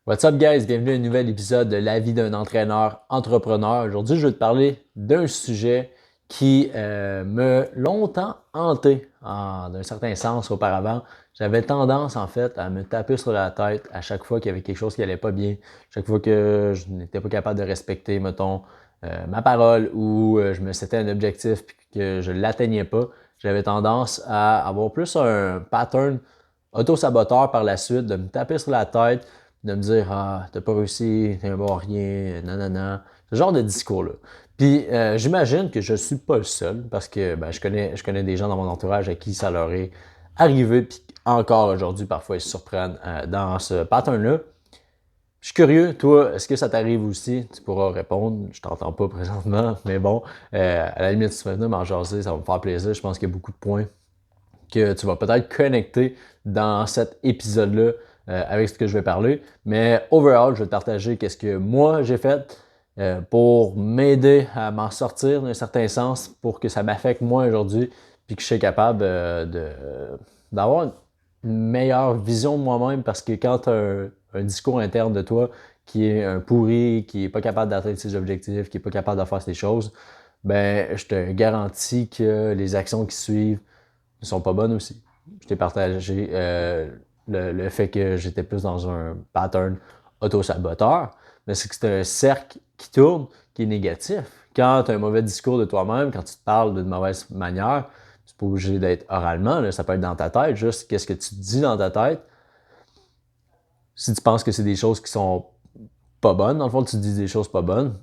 What's up guys, bienvenue à un nouvel épisode de La vie d'un entraîneur entrepreneur. Aujourd'hui, je vais te parler d'un sujet qui m'a longtemps hanté d'un certain sens auparavant. J'avais tendance en fait à me taper sur la tête à chaque fois qu'il y avait quelque chose qui allait pas bien, chaque fois que je n'étais pas capable de respecter, mettons, ma parole ou je me setais un objectif puis que je l'atteignais pas. J'avais tendance à avoir plus un pattern auto-saboteur par la suite, de me taper sur la tête, de me dire ah t'as pas réussi, t'es un bon à rien, nanana, ce genre de discours-là. Puis j'imagine que je suis pas le seul parce que ben, je connais des gens dans mon entourage à qui ça leur est arrivé, puis encore aujourd'hui parfois ils se surprennent dans ce pattern-là. Je suis curieux, toi, est-ce que ça t'arrive aussi? Tu pourras répondre, je t'entends pas présentement, mais bon, à la limite, si tu veux venir m'en jaser, ça va me faire plaisir. Je pense qu'il y a beaucoup de points que tu vas peut-être connecter dans cet épisode-là avec ce que je vais parler. Mais overall, je vais te partager qu'est-ce que moi j'ai fait pour m'aider à m'en sortir d'un certain sens, pour que ça m'affecte moins aujourd'hui, puis que je sois capable d'avoir une meilleure vision de moi-même, parce que quand tu as un discours interne de toi qui est un pourri, qui est pas capable d'atteindre ses objectifs, qui est pas capable de faire ses choses, ben je te garantis que les actions qui suivent ne sont pas bonnes aussi. Je t'ai partagé le fait que j'étais plus dans un pattern auto-saboteur, mais c'est que c'est un cercle qui tourne, qui est négatif. Quand tu as un mauvais discours de toi-même, quand tu te parles d'une mauvaise manière, c'est pas obligé d'être oralement, là, ça peut être dans ta tête, juste qu'est-ce que tu dis dans ta tête. Si tu penses que c'est des choses qui sont pas bonnes, dans le fond, tu dis des choses pas bonnes,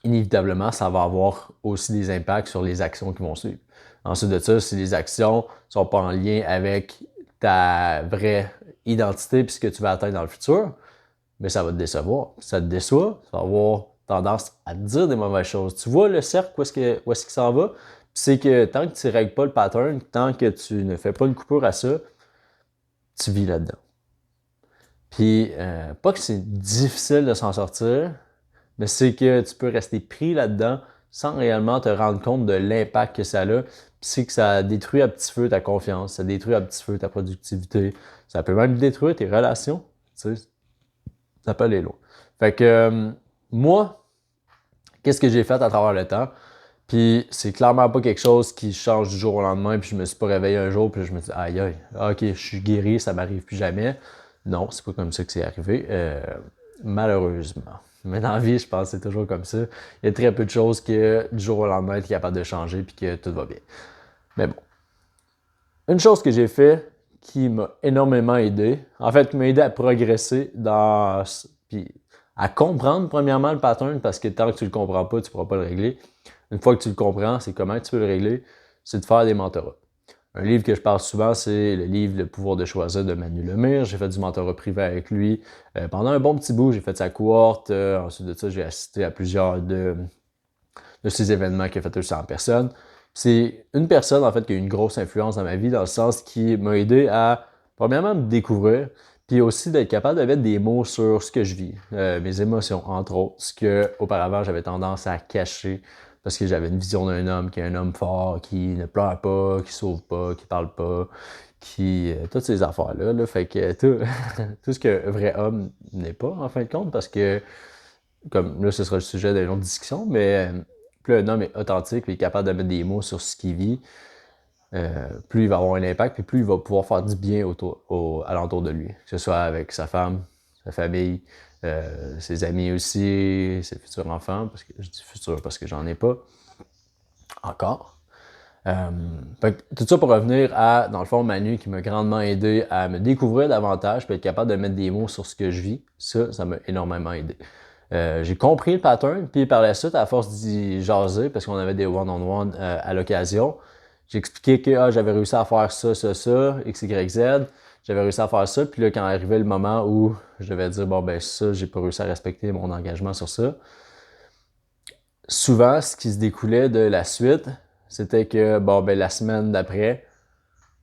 inévitablement, ça va avoir aussi des impacts sur les actions qui vont suivre. Ensuite de ça, si les actions ne sont pas en lien avec ta vraie identité et ce que tu vas atteindre dans le futur, mais ça va te décevoir. Si ça te déçoit, ça va avoir tendance à te dire des mauvaises choses. Tu vois le cercle, où est-ce qu'il s'en va? C'est que tant que tu ne règles pas le pattern, tant que tu ne fais pas une coupure à ça, tu vis là-dedans. Puis, pas que c'est difficile de s'en sortir, mais c'est que tu peux rester pris là-dedans sans réellement te rendre compte de l'impact que ça a. Puis c'est que ça détruit à petit feu ta confiance, ça détruit à petit feu ta productivité, ça peut même détruire tes relations. Tu sais, ça peut aller loin. Fait que moi, qu'est-ce que j'ai fait à travers le temps? Puis c'est clairement pas quelque chose qui change du jour au lendemain, puis je me suis pas réveillé un jour, puis je me dis aïe aïe, ok, je suis guéri, ça m'arrive plus jamais. Non, c'est pas comme ça que c'est arrivé, malheureusement. Mais dans la vie, je pense que c'est toujours comme ça. Il y a très peu de choses que du jour au lendemain, tu es capable de changer, puis que tout va bien. Mais bon, une chose que j'ai fait qui m'a énormément aidé, en fait, qui m'a aidé à progresser puis à comprendre premièrement le pattern, parce que tant que tu le comprends pas, tu pourras pas le régler. Une fois que tu le comprends, c'est comment tu peux le régler, c'est de faire des mentorats. Un livre que je parle souvent, c'est le livre Le pouvoir de choisir de Manu Lemire. J'ai fait du mentorat privé avec lui pendant un bon petit bout. J'ai fait sa cohorte. Ensuite de ça, j'ai assisté à plusieurs de ces événements qui a fait 100 personnes. C'est une personne, en fait, qui a eu une grosse influence dans ma vie, dans le sens qui m'a aidé à, premièrement, me découvrir, puis aussi d'être capable de mettre des mots sur ce que je vis, mes émotions, entre autres, ce que auparavant j'avais tendance à cacher, parce que j'avais une vision d'un homme qui est un homme fort, qui ne pleure pas, qui sauve pas, qui parle pas, qui toutes ces affaires-là, là, fait que tout, tout ce qu'un vrai homme n'est pas, en fin de compte, parce que comme là, ce sera le sujet d'une autre discussion, mais plus un homme est authentique, il est capable de mettre des mots sur ce qu'il vit, plus il va avoir un impact, puis plus il va pouvoir faire du bien alentour de lui, que ce soit avec sa femme, sa famille, ses amis aussi, ses futurs enfants, parce que je dis futurs parce que j'en ai pas encore. Tout ça pour revenir à, dans le fond, Manu qui m'a grandement aidé à me découvrir davantage, puis être capable de mettre des mots sur ce que je vis. Ça m'a énormément aidé. J'ai compris le pattern, puis par la suite, à force d'y jaser, parce qu'on avait des one-on-one à l'occasion, j'ai expliqué que j'avais réussi à faire ça, X, Y, Z. J'avais réussi à faire ça, puis là, quand arrivait le moment où je devais dire, bon, ben ça, j'ai pas réussi à respecter mon engagement sur ça, souvent, ce qui se découlait de la suite, c'était que, bon, ben la semaine d'après,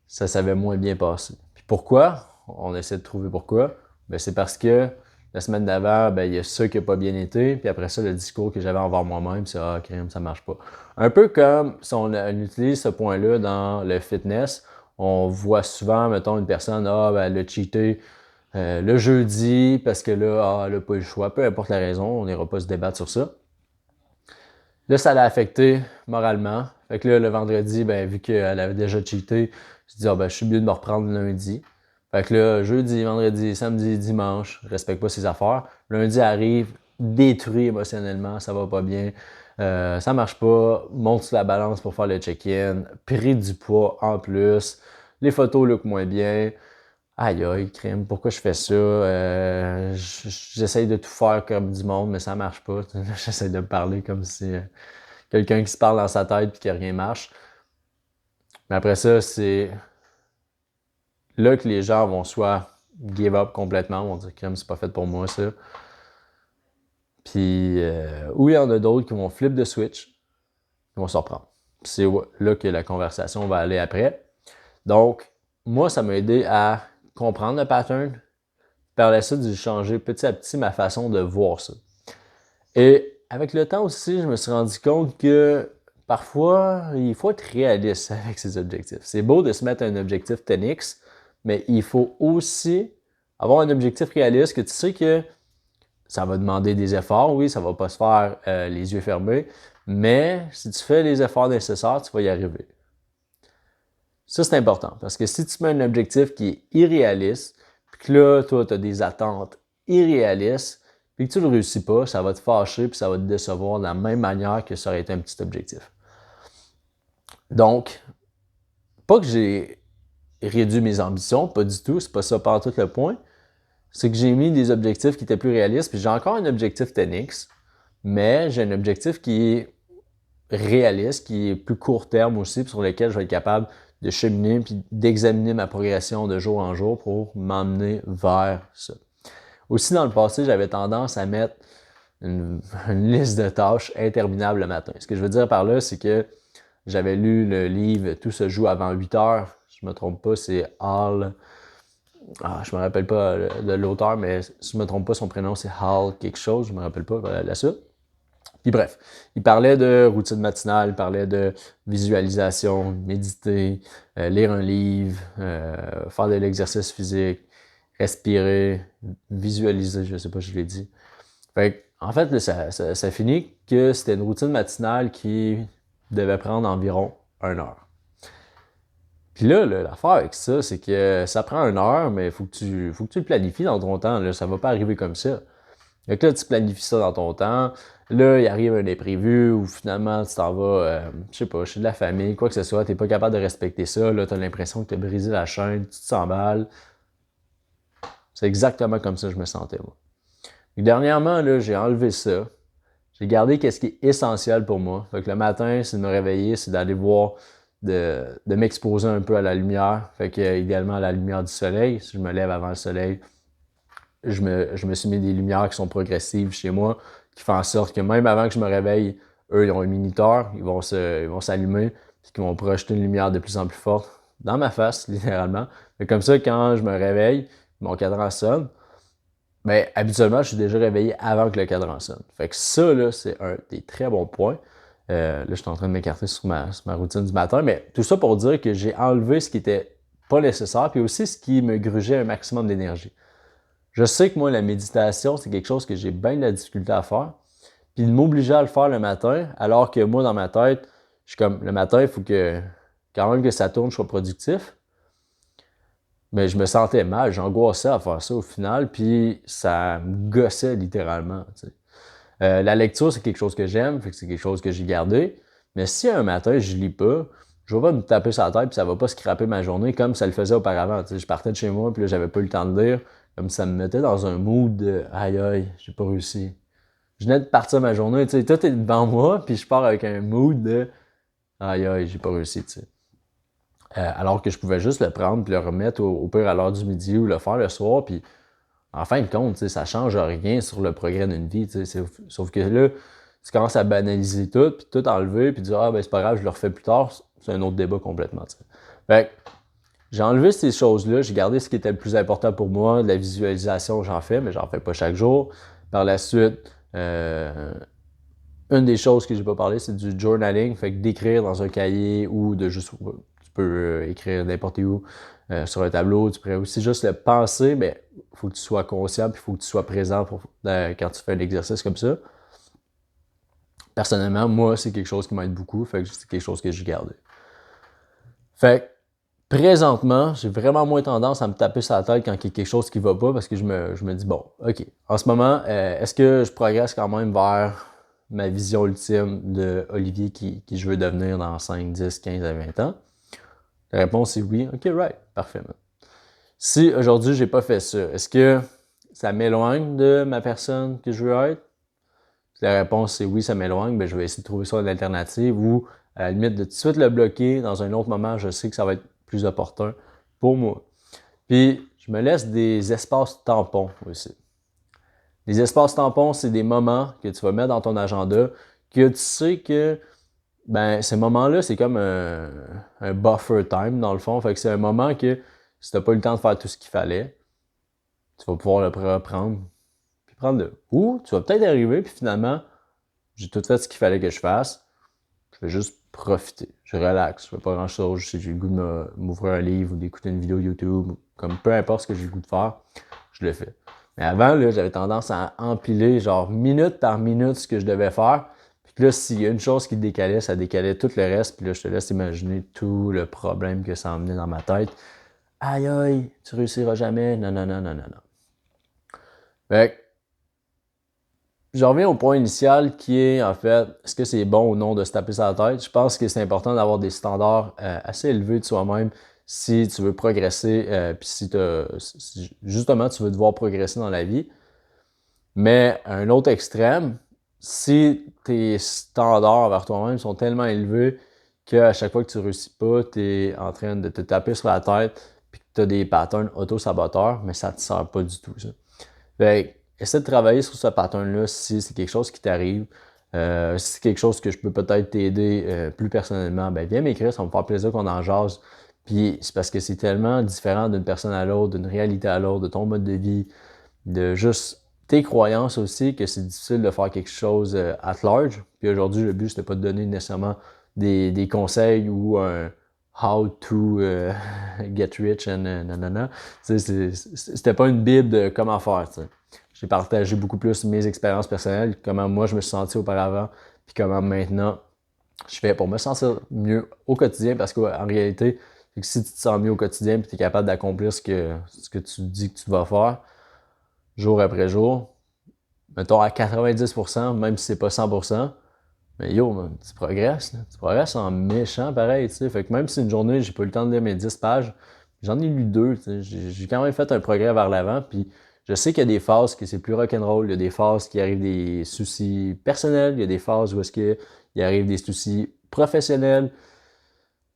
ça s'avait moins bien passé. Puis pourquoi? On essaie de trouver pourquoi. Ben, c'est parce que la semaine d'avant, ben, il y a ça qui n'a pas bien été. Puis après ça, le discours que j'avais envers moi-même, c'est ah, crème, ça marche pas. Un peu comme si on utilise ce point-là dans le fitness, on voit souvent, mettons, une personne, ah, ben, elle a cheaté Le jeudi, parce que là, elle n'a pas eu le choix, peu importe la raison, on n'ira pas se débattre sur ça. Là, ça l'a affecté moralement. Fait que là, le vendredi, ben, vu qu'elle avait déjà cheaté, je dis, je suis mieux de me reprendre lundi. Fait que là, jeudi, vendredi, samedi, dimanche, je respecte pas ses affaires. Lundi arrive, détruit émotionnellement, ça va pas bien. Ça marche pas, monte sur la balance pour faire le check-in, pris du poids en plus, les photos look moins bien. Aïe aïe, crime, pourquoi je fais ça? J'essaye de tout faire comme du monde, mais ça marche pas. J'essaye de me parler comme si quelqu'un qui se parle dans sa tête et que rien marche. Mais après ça, c'est là que les gens vont soit give up complètement, vont dire crime, c'est pas fait pour moi ça. Puis, ou il y en a d'autres qui vont flip de switch, qui vont se reprendre. C'est là que la conversation va aller après. Donc, moi, ça m'a aidé à comprendre le pattern. Par la suite, j'ai changé petit à petit ma façon de voir ça. Et avec le temps aussi, je me suis rendu compte que parfois, il faut être réaliste avec ses objectifs. C'est beau de se mettre un objectif 10x, mais il faut aussi avoir un objectif réaliste que tu sais que ça va demander des efforts, oui, ça va pas se faire les yeux fermés, mais si tu fais les efforts nécessaires, tu vas y arriver. Ça, c'est important parce que si tu mets un objectif qui est irréaliste, puis que là, toi, tu as des attentes irréalistes, puis que tu ne le réussis pas, ça va te fâcher puis ça va te décevoir de la même manière que ça aurait été un petit objectif. Donc, pas que j'ai réduit mes ambitions, pas du tout, c'est pas ça par tout le point. C'est que j'ai mis des objectifs qui étaient plus réalistes, puis j'ai encore un objectif 10x, mais j'ai un objectif qui est réaliste, qui est plus court terme aussi, puis sur lequel je vais être capable de cheminer puis d'examiner ma progression de jour en jour pour m'emmener vers ça. Aussi, dans le passé, j'avais tendance à mettre une liste de tâches interminable le matin. Ce que je veux dire par là, c'est que j'avais lu le livre Tout se joue avant 8 heures. Je me trompe pas, c'est Hal. Je me rappelle pas de l'auteur, mais si je me trompe pas, son prénom c'est Hal quelque chose, je me rappelle pas la suite. Puis bref, il parlait de routine matinale, il parlait de visualisation, méditer, lire un livre, faire de l'exercice physique, respirer, visualiser, je sais pas si je l'ai dit. Fait en fait, là, ça finit que c'était une routine matinale qui devait prendre environ 1 heure. Puis là, l'affaire avec ça, c'est que ça prend 1 heure, mais il faut que tu le planifies dans ton temps. Là, ça va pas arriver comme ça. Donc là, tu planifies ça dans ton temps. Là, il arrive un imprévu ou finalement, tu t'en vas, je sais pas, chez de la famille, quoi que ce soit, tu n'es pas capable de respecter ça. Là, tu as l'impression que tu as brisé la chaîne, tu te s'emballes. C'est exactement comme ça que je me sentais, moi. Et dernièrement, là, j'ai enlevé ça. J'ai gardé ce qui est essentiel pour moi. Fait que le matin, c'est de me réveiller, c'est d'aller voir, de m'exposer un peu à la lumière. Fait que, idéalement, à la lumière du soleil. Si je me lève avant le soleil, je me suis mis des lumières qui sont progressives chez moi, qui font en sorte que même avant que je me réveille, eux, ils ont un minuteur, ils vont s'allumer, puis qu'ils vont projeter une lumière de plus en plus forte dans ma face, littéralement. Mais comme ça, quand je me réveille, mon cadran sonne, ben, habituellement, je suis déjà réveillé avant que le cadran sonne. Fait que ça, là, c'est un des très bons points. Là, je suis en train de m'écarter sur ma routine du matin, mais tout ça pour dire que j'ai enlevé ce qui était pas nécessaire, puis aussi ce qui me grugeait un maximum d'énergie. Je sais que moi, la méditation, c'est quelque chose que j'ai bien de la difficulté à faire. Puis de m'obliger à le faire le matin, alors que moi, dans ma tête, je suis comme, le matin, il faut que, quand même que ça tourne, je sois productif. Mais je me sentais mal, j'angoissais à faire ça au final, puis ça me gossait littéralement. Tu sais. La lecture, c'est quelque chose que j'aime, fait que c'est quelque chose que j'ai gardé. Mais si un matin, je lis pas, je vais pas me taper sur la tête, puis ça va pas scraper ma journée comme ça le faisait auparavant. Tu sais. Je partais de chez moi, puis là, j'avais pas eu le temps de lire. Comme ça me mettait dans un mood de aïe aïe, j'ai pas réussi. Je venais de partir ma journée, tu sais, tout est devant moi, puis je pars avec un mood de aïe aïe, j'ai pas réussi, tu sais. Alors que je pouvais juste le prendre puis le remettre au pire à l'heure du midi ou le faire le soir, puis en fin de compte, tu sais, ça change rien sur le progrès d'une vie, tu sais. Sauf que là, tu commences à banaliser tout, puis tout enlever, puis dire ah ben c'est pas grave, je le refais plus tard, c'est un autre débat complètement, tu sais. Fait que, j'ai enlevé ces choses-là, j'ai gardé ce qui était le plus important pour moi, de la visualisation, j'en fais, mais j'en fais pas chaque jour. Par la suite, une des choses que j'ai pas parlé, c'est du journaling, fait que d'écrire dans un cahier ou de juste, tu peux écrire n'importe où, sur un tableau, tu pourrais aussi juste le penser, mais il faut que tu sois conscient, puis il faut que tu sois présent quand tu fais un exercice comme ça. Personnellement, moi, c'est quelque chose qui m'aide beaucoup, fait que c'est quelque chose que j'ai gardé. Fait que, présentement, j'ai vraiment moins tendance à me taper sur la tête quand il y a quelque chose qui va pas, parce que je me dis, bon, OK, en ce moment, est-ce que je progresse quand même vers ma vision ultime de Olivier qui je veux devenir dans 5, 10, 15 à 20 ans? La réponse est oui. OK, right, parfait. Man. Si aujourd'hui, j'ai pas fait ça, est-ce que ça m'éloigne de ma personne que je veux être? Si la réponse est oui, ça m'éloigne, ben je vais essayer de trouver ça une alternative ou à la limite de tout de suite le bloquer dans un autre moment, je sais que ça va être plus opportun pour moi. Puis, je me laisse des espaces tampons aussi. Les espaces tampons, c'est des moments que tu vas mettre dans ton agenda que tu sais que ben, ces moments-là, c'est comme un buffer time dans le fond. Fait que c'est un moment que si tu n'as pas eu le temps de faire tout ce qu'il fallait, tu vas pouvoir le reprendre puis prendre le. Ou tu vas peut-être arriver puis finalement, j'ai tout fait ce qu'il fallait que je fasse. Je vais juste profiter. Je relaxe. Je fais pas grand-chose. Si j'ai le goût de m'ouvrir un livre ou d'écouter une vidéo YouTube, comme peu importe ce que j'ai le goût de faire, je le fais. Mais avant, là, j'avais tendance à empiler genre minute par minute ce que je devais faire. Puis là, s'il y a une chose qui décalait, ça décalait tout le reste. Puis là, je te laisse imaginer tout le problème que ça emmenait dans ma tête. Aïe aïe, tu réussiras jamais. Non, non, non, non, non, non. Fait que, je reviens au point initial qui est, en fait, est-ce que c'est bon ou non de se taper sur la tête? Je pense que c'est important d'avoir des standards assez élevés de soi-même si tu veux progresser, puis si justement tu veux devoir progresser dans la vie. Mais à un autre extrême, si tes standards vers toi-même sont tellement élevés qu'à chaque fois que tu réussis pas, tu es en train de te taper sur la tête puis que tu as des patterns auto-saboteurs, mais ça ne te sert pas du tout, ça. Fait essaie de travailler sur ce pattern-là si c'est quelque chose qui t'arrive. Si c'est quelque chose que je peux peut-être t'aider plus personnellement, ben viens m'écrire, ça va me faire plaisir qu'on en jase. Puis c'est parce que c'est tellement différent d'une personne à l'autre, d'une réalité à l'autre, de ton mode de vie, de juste tes croyances aussi, que c'est difficile de faire quelque chose at large. Puis aujourd'hui, le but, c'était pas de donner nécessairement des conseils ou un how to get rich and nanana. C'était pas une bible de comment faire. T'sais. J'ai partagé beaucoup plus mes expériences personnelles, comment moi je me suis senti auparavant, puis comment maintenant je fais pour me sentir mieux au quotidien, parce qu'en réalité, si tu te sens mieux au quotidien et tu es capable d'accomplir ce que tu dis que tu vas faire, jour après jour, mettons à 90%, même si c'est pas 100%, mais yo, man, tu progresses, là. Tu progresses en méchant pareil, tu sais. Fait que même si une journée, j'ai pas eu le temps de lire mes 10 pages, j'en ai lu 2, tu sais. J'ai quand même fait un progrès vers l'avant, puis je sais qu'il y a des phases que c'est plus rock'n'roll, il y a des phases qui arrivent des soucis personnels, il y a des phases où est-ce qu'il arrive des soucis professionnels,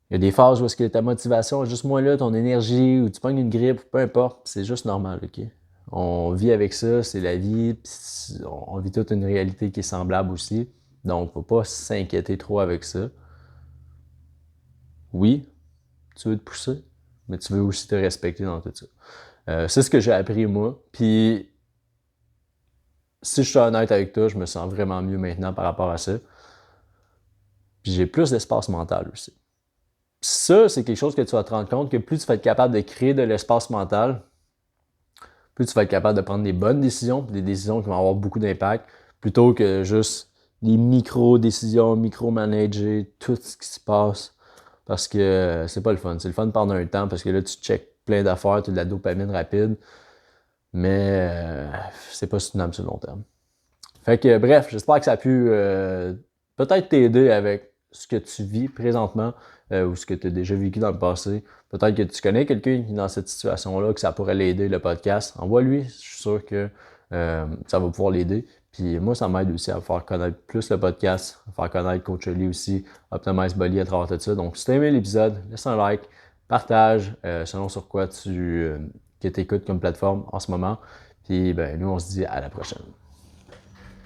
il y a des phases où est-ce que ta motivation est juste moins là, ton énergie, ou tu pognes une grippe, peu importe, c'est juste normal, ok? On vit avec ça, c'est la vie, puis on vit toute une réalité qui est semblable aussi. Donc, faut pas s'inquiéter trop avec ça. Oui, tu veux te pousser, mais tu veux aussi te respecter dans tout ça. C'est ce que j'ai appris moi. Puis, si je suis honnête avec toi, je me sens vraiment mieux maintenant par rapport à ça. Puis j'ai plus d'espace mental aussi. Puis ça, c'est quelque chose que tu vas te rendre compte que plus tu vas être capable de créer de l'espace mental, plus tu vas être capable de prendre des bonnes décisions, des décisions qui vont avoir beaucoup d'impact, plutôt que juste les micro-décisions, micro-manager, tout ce qui se passe. Parce que c'est pas le fun. C'est le fun pendant un temps, parce que là, tu checkes plein d'affaires, tu as de la dopamine rapide, mais c'est pas soutenable sur le long terme. Fait que bref, j'espère que ça a pu peut-être t'aider avec ce que tu vis présentement ou ce que tu as déjà vécu dans le passé. Peut-être que tu connais quelqu'un qui est dans cette situation-là, que ça pourrait l'aider, le podcast. Envoie-lui, je suis sûr que ça va pouvoir l'aider. Puis moi, ça m'aide aussi à faire connaître plus le podcast, à faire connaître Coach Oli aussi, Optimize Body à travers tout ça. Donc, si tu as aimé l'épisode, laisse un like, partage selon sur quoi tu écoutes comme plateforme en ce moment. Puis ben, nous, on se dit à la prochaine.